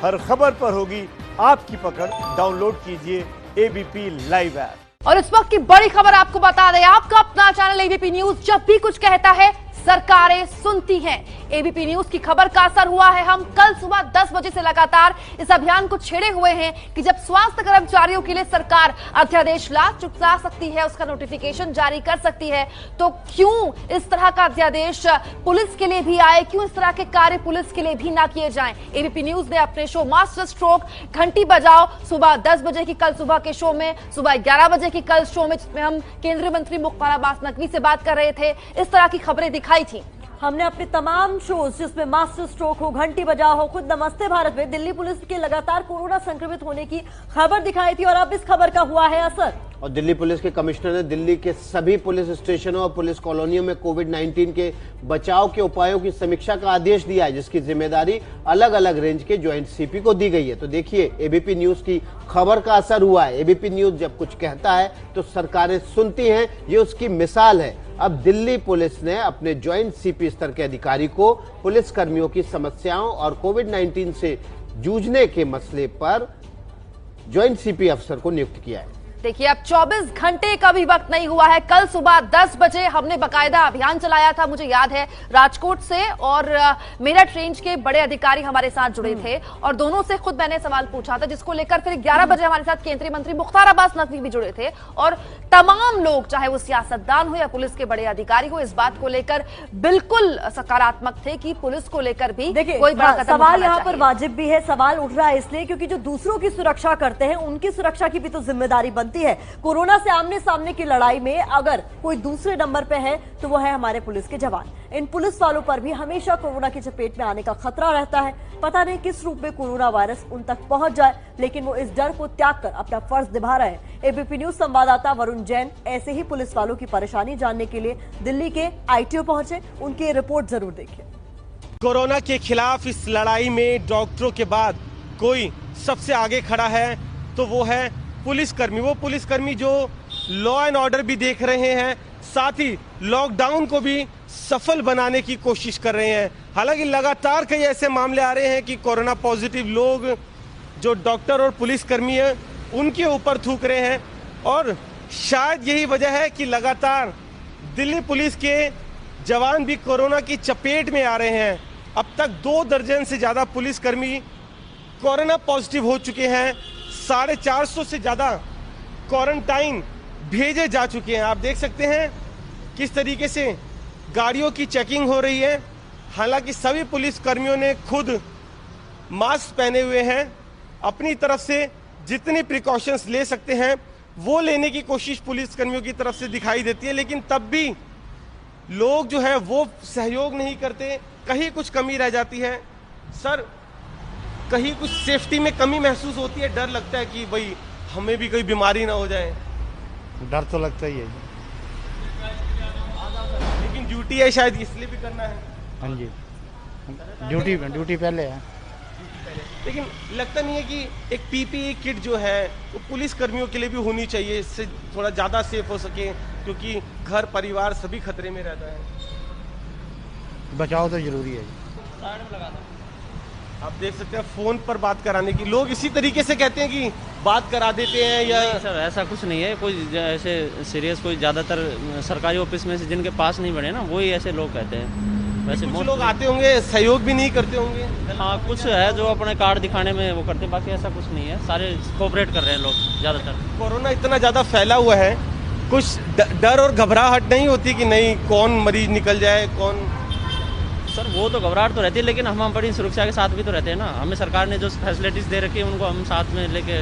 हर खबर पर होगी आपकी पकड़। डाउनलोड कीजिए एबीपी लाइव ऐप। और इस वक्त की बड़ी खबर आपको बता दें, आपका अपना चैनल एबीपी न्यूज जब भी कुछ कहता है सरकारें सुनती हैं। एबीपी न्यूज की खबर का असर हुआ है। हम कल सुबह 10 बजे से लगातार इस अभियान को छेड़े हुए हैं कि जब स्वास्थ्य कर्मचारियों के लिए सरकार अध्यादेश ला सकती है, उसका नोटिफिकेशन जारी कर सकती है, तो क्यों इस तरह का अध्यादेश पुलिस के लिए भी आए, क्यों इस तरह के कार्य पुलिस के लिए भी ना किए जाएं। एबीपी न्यूज ने अपने शो मास्टर स्ट्रोक घंटी बजाओ सुबह 10 बजे की कल सुबह के शो में, सुबह 11 बजे की कल शो में, जिसमें हम केंद्रीय मंत्री मुख्तार अब्बास नकवी से बात कर रहे थे, इस तरह की खबरें दिखाई थी। हमने अपने तमाम शोज जिसमें मास्टर स्ट्रोक हो, घंटी बजाओ हो, खुद नमस्ते भारत में दिल्ली पुलिस के लगातार कोरोना संक्रमित होने की खबर दिखाई थी और अब इस खबर का हुआ है असर। और दिल्ली पुलिस के कमिश्नर ने दिल्ली के सभी पुलिस स्टेशनों और पुलिस कॉलोनियों में कोविड-19 के बचाव के उपायों की समीक्षा का आदेश दिया है, जिसकी जिम्मेदारी अलग अलग रेंज के ज्वाइंट सीपी को दी गई है। तो देखिए, एबीपी न्यूज की खबर का असर हुआ है। एबीपी न्यूज जब कुछ कहता है तो सरकारें सुनती हैं, ये उसकी मिसाल है। अब दिल्ली पुलिस ने अपने ज्वाइंट सीपी स्तर के अधिकारी को पुलिस कर्मियों की समस्याओं और कोविड-19 से जूझने के मसले पर ज्वाइंट सीपी अफसर को नियुक्त किया है। देखिए, अब 24 घंटे का भी वक्त नहीं हुआ है। कल सुबह 10 बजे हमने बकायदा अभियान चलाया था, मुझे याद है, राजकोट से, और मेरठ रेंज के बड़े अधिकारी हमारे साथ जुड़े थे और दोनों से खुद मैंने सवाल पूछा था, जिसको लेकर फिर 11 बजे हमारे साथ केंद्रीय मंत्री मुख्तार अब्बास नकवी भी जुड़े थे। और तमाम लोग, चाहे वो सियासतदान हो या पुलिस के बड़े अधिकारी हो, इस बात को लेकर बिल्कुल सकारात्मक थे कि पुलिस को लेकर भी कोई बड़ा कदम सवाल यहाँ पर वाजिब भी है। सवाल उठ रहा है इसलिए क्योंकि जो दूसरों की सुरक्षा करते हैं उनकी सुरक्षा की भी तो जिम्मेदारी बनती है। कोरोना से आमने सामने की लड़ाई में अगर कोई दूसरे नंबर पे है तो वो है हमारे पुलिस के जवान। इन पुलिस वालों पर भी हमेशा कोरोना की चपेट में आने का खतरा रहता है। पता नहीं किस रूप में कोरोना वायरस उन तक पहुंच जाए, लेकिन वो इस डर को त्याग कर अपना फर्ज निभा रहे हैं। एबीपी न्यूज संवाददाता वरुण जैन ऐसे ही पुलिस वालों की परेशानी जानने के लिए दिल्ली के आईटीओ पहुंचे, उनकी रिपोर्ट जरूर देखिए। कोरोना के खिलाफ इस लड़ाई में डॉक्टरों के बाद कोई सबसे आगे खड़ा है तो वो है पुलिसकर्मी। वो पुलिसकर्मी जो लॉ एंड ऑर्डर भी देख रहे हैं, साथ ही लॉकडाउन को भी सफल बनाने की कोशिश कर रहे हैं। हालांकि लगातार कई ऐसे मामले आ रहे हैं कि कोरोना पॉजिटिव लोग जो डॉक्टर और पुलिसकर्मी हैं उनके ऊपर थूक रहे हैं, और शायद यही वजह है कि लगातार दिल्ली पुलिस के जवान भी कोरोना की चपेट में आ रहे हैं। अब तक 2 दर्जन से ज्यादा पुलिसकर्मी कोरोना पॉजिटिव हो चुके हैं। 450 से ज्यादा क्वारंटाइन भेजे जा चुके हैं। आप देख सकते हैं किस तरीके से गाड़ियों की चेकिंग हो रही है। हालांकि सभी पुलिस कर्मियों ने खुद मास्क पहने हुए हैं। अपनी तरफ से जितनी प्रिकॉशंस ले सकते हैं वो लेने की कोशिश पुलिस कर्मियों की तरफ से दिखाई देती है, लेकिन तब भी लोग जो है वो सहयोग नहीं करते। कहीं कुछ कमी रह जाती है। सर, कहीं कुछ सेफ्टी में कमी महसूस होती है? डर लगता है कि भाई हमें भी कोई बीमारी ना हो जाए? डर तो लगता ही है, लेकिन ड्यूटी है, शायद इसलिए भी करना है। हाँ जी, ड्यूटी पहले है। लेकिन लगता नहीं है कि एक पीपीई किट जो है वो पुलिस कर्मियों के लिए भी होनी चाहिए, इससे थोड़ा ज़्यादा सेफ हो सके, क्योंकि घर परिवार सभी खतरे में रहता है। बचाव तो जरूरी है। आप देख सकते हैं फोन पर बात कराने की, लोग इसी तरीके से कहते हैं कि बात करा देते हैं या नहीं सर, ऐसा कुछ नहीं है। कोई ऐसे सीरियस, कोई ज़्यादातर सरकारी ऑफिस में से जिनके पास नहीं बने ना, वही ऐसे लोग कहते हैं। वैसे कुछ लोग आते होंगे, सहयोग भी नहीं करते होंगे। हाँ, कुछ है जो अपने कार्ड दिखाने में वो करते हैं, बाकी ऐसा कुछ नहीं है। सारे कोऑपरेट कर रहे हैं लोग ज़्यादातर। कोरोना इतना ज़्यादा फैला हुआ है, कुछ डर और घबराहट नहीं होती कि नहीं कौन मरीज निकल जाए, कौन? सर, वो तो घबराहट तो रहती है, लेकिन हम बड़ी सुरक्षा के साथ भी तो रहते हैं ना। हमें सरकार ने जो फैसिलिटीज दे रखी है उनको हम साथ में लेके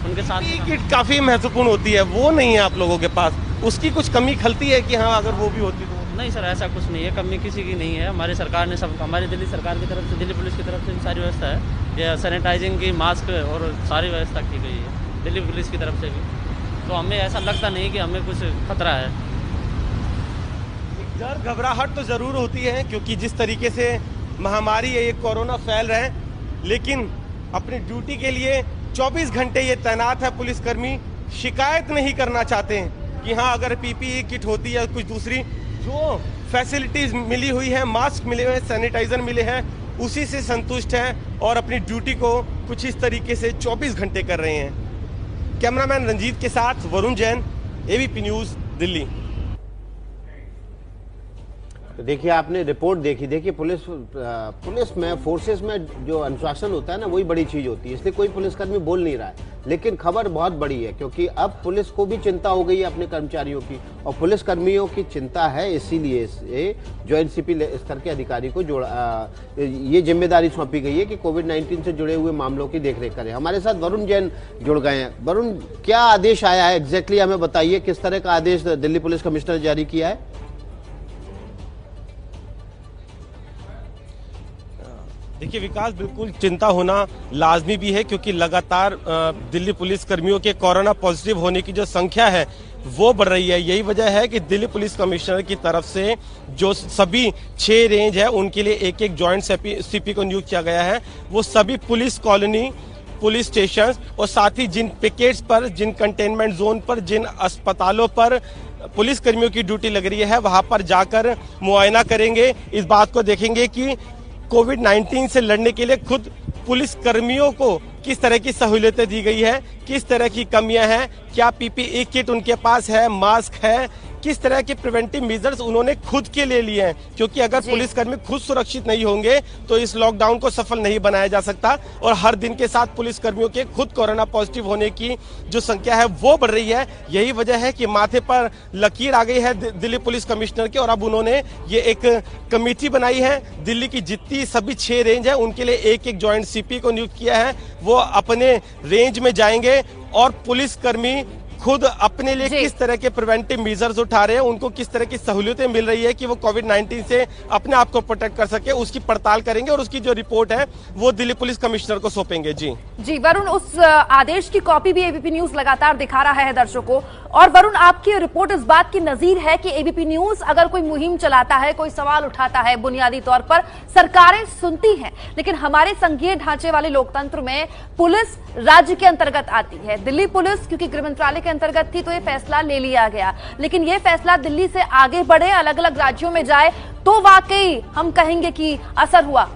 उनके साथ। किट काफ़ी महत्वपूर्ण होती है, वो नहीं है आप लोगों के पास, उसकी कुछ कमी खलती है कि हाँ अगर वो भी होती तो? नहीं सर, ऐसा कुछ नहीं है, कमी किसी की नहीं है। हमारी सरकार ने सब, हमारी दिल्ली सरकार की तरफ से, दिल्ली पुलिस की तरफ से भी सारी व्यवस्था है। ये सैनिटाइजिंग की, मास्क और सारी व्यवस्था की गई है दिल्ली पुलिस की तरफ से भी। तो हमें ऐसा लगता नहीं कि हमें कुछ खतरा है। डर घबराहट तो ज़रूर होती है, क्योंकि जिस तरीके से महामारी है, ये कोरोना फैल रहा है, लेकिन अपनी ड्यूटी के लिए 24 घंटे ये तैनात है पुलिसकर्मी। शिकायत नहीं करना चाहते हैं कि हाँ अगर पीपीई किट होती है, कुछ दूसरी जो फैसिलिटीज मिली हुई है, मास्क मिले हुए हैं, सैनिटाइजर मिले हैं, उसी से संतुष्ट हैं और अपनी ड्यूटी को कुछ इस तरीके से 24 घंटे कर रहे हैं। कैमरामैन रंजीत के साथ वरुण जैन, एबीपी न्यूज, दिल्ली। तो देखिए, आपने रिपोर्ट देखी। देखिए, पुलिस में, फोर्सेस में जो अनुशासन होता है ना, वही बड़ी चीज होती है, इसलिए कोई पुलिसकर्मी बोल नहीं रहा है। लेकिन खबर बहुत बड़ी है, क्योंकि अब पुलिस को भी चिंता हो गई है अपने कर्मचारियों की, और पुलिसकर्मियों की चिंता है, इसीलिए ज्वाइंट सीपी स्तर के अधिकारी को ये जिम्मेदारी सौंपी गई है कि कोविड-19 से जुड़े हुए मामलों की देखरेख करें। हमारे साथ वरुण जैन जुड़ गए हैं। वरुण, क्या आदेश आया है एग्जैक्टली, हमें बताइए, किस तरह का आदेश दिल्ली पुलिस कमिश्नर जारी किया है? देखिए विकास, बिल्कुल चिंता होना लाजमी भी है, क्योंकि लगातार दिल्ली पुलिस कर्मियों के कोरोना पॉजिटिव होने की जो संख्या है वो बढ़ रही है। यही वजह है कि दिल्ली पुलिस कमिश्नर की तरफ से जो सभी 6 रेंज है उनके लिए एक ज्वाइंट सीपी को नियुक्त किया गया है। वो सभी पुलिस कॉलोनी, पुलिस स्टेशन और साथ ही जिन पिकेट्स पर, जिन कंटेनमेंट जोन पर, जिन अस्पतालों पर पुलिस कर्मियों की ड्यूटी लग रही है, वहां पर जाकर मुआयना करेंगे। इस बात को देखेंगे कि कोविड-19 से लड़ने के लिए खुद पुलिस कर्मियों को किस तरह की सहूलियतें दी गई है, किस तरह की कमियां हैं, क्या पीपीई किट उनके पास है, मास्क है, किस तरह के प्रिवेंटिव मेजर्स उन्होंने खुद के ले लिए हैं। क्योंकि अगर पुलिसकर्मी खुद सुरक्षित नहीं होंगे तो इस लॉकडाउन को सफल नहीं बनाया जा सकता। और हर दिन के साथ पुलिसकर्मियों के खुद कोरोना पॉजिटिव होने की जो संख्या है वो बढ़ रही है। यही वजह है कि माथे पर लकीर आ गई है दिल्ली पुलिस कमिश्नर के, और अब उन्होंने ये एक कमेटी बनाई है। दिल्ली की जितनी सभी 6 रेंज है उनके लिए एक ज्वाइंट सीपी को नियुक्त किया है। वो अपने रेंज में जाएंगे और पुलिसकर्मी खुद अपने लिए किस तरह के प्रिवेंटिव मेजर्स उठा रहे हैं, उनको किस तरह की सहूलियतें मिल रही है कि वो कोविड-19 से अपने आप को प्रोटेक्ट कर सके, उसकी पड़ताल करेंगे और उसकी जो रिपोर्ट है वो दिल्ली पुलिस कमिश्नर को सौंपेंगे। जी वरुण, उस आदेश की कॉपी भी एबीपी न्यूज लगातार दिखा रहा है दर्शकों। और वरुण, आपकी रिपोर्ट इस बात की नजीर है कि एबीपी न्यूज अगर कोई मुहिम चलाता है, कोई सवाल उठाता है, बुनियादी तौर पर सरकारें सुनती हैं, लेकिन हमारे संघीय ढांचे वाले लोकतंत्र में पुलिस राज्य के अंतर्गत आती है। दिल्ली पुलिस क्योंकि गृह मंत्रालय के अंतर्गत थी तो ये फैसला ले लिया गया, लेकिन ये फैसला दिल्ली से आगे बढ़े, अलग अलग राज्यों में जाए, तो वाकई हम कहेंगे कि असर हुआ।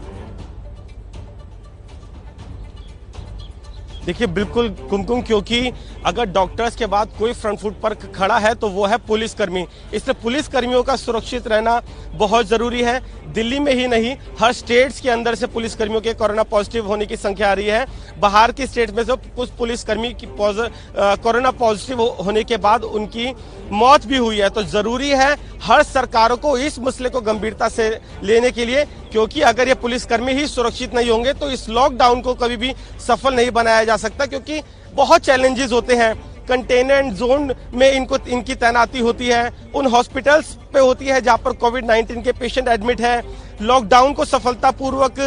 देखिए बिल्कुल कुमकुम, क्योंकि अगर डॉक्टर्स के बाद कोई फ्रंट फुट पर खड़ा है तो वो है पुलिसकर्मी। इसलिए पुलिसकर्मियों का सुरक्षित रहना बहुत जरूरी है। दिल्ली में ही नहीं, हर स्टेट्स के अंदर से पुलिसकर्मियों के कोरोना पॉजिटिव होने की संख्या आ रही है। बाहर की स्टेट में से कुछ पुलिसकर्मी की कोरोना पॉजिटिव होने के बाद उनकी मौत भी हुई है। तो जरूरी है हर सरकारों को इस मसले को गंभीरता से लेने के लिए, क्योंकि अगर ये पुलिसकर्मी ही सुरक्षित नहीं होंगे तो इस लॉकडाउन को कभी भी सफल नहीं बनाया जा सकता, क्योंकि बहुत चैलेंजेस होते हैं। कंटेनमेंट जोन में इनकी तैनाती होती है, उन हॉस्पिटल्स पे होती है जहां पर कोविड-19 के पेशेंट एडमिट है। लॉकडाउन को सफलतापूर्वक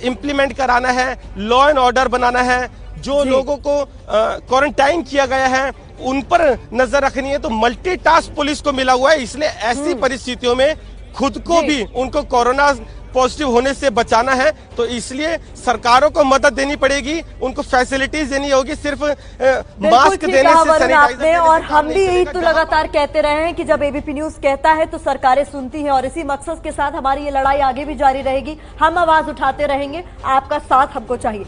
इम्प्लीमेंट कराना है, लॉ एंड ऑर्डर बनाना है, जो लोगों को क्वारंटाइन किया गया है उन पर नजर रखनी है। तो मल्टीटास्क पुलिस को मिला हुआ है, इसलिए ऐसी परिस्थितियों में खुद को भी उनको कोरोना पॉजिटिव होने से बचाना है। तो इसलिए सरकारों को मदद देनी पड़ेगी, उनको फैसिलिटीज देनी होगी, सिर्फ मास्क देने से, सैनिटाइजर। और हम भी यही तो लगातार कहते रहे हैं कि जब एबीपी न्यूज कहता है तो सरकारें सुनती हैं, और इसी मकसद के साथ हमारी ये लड़ाई आगे भी जारी रहेगी। हम आवाज उठाते रहेंगे, आपका साथ हमको चाहिए।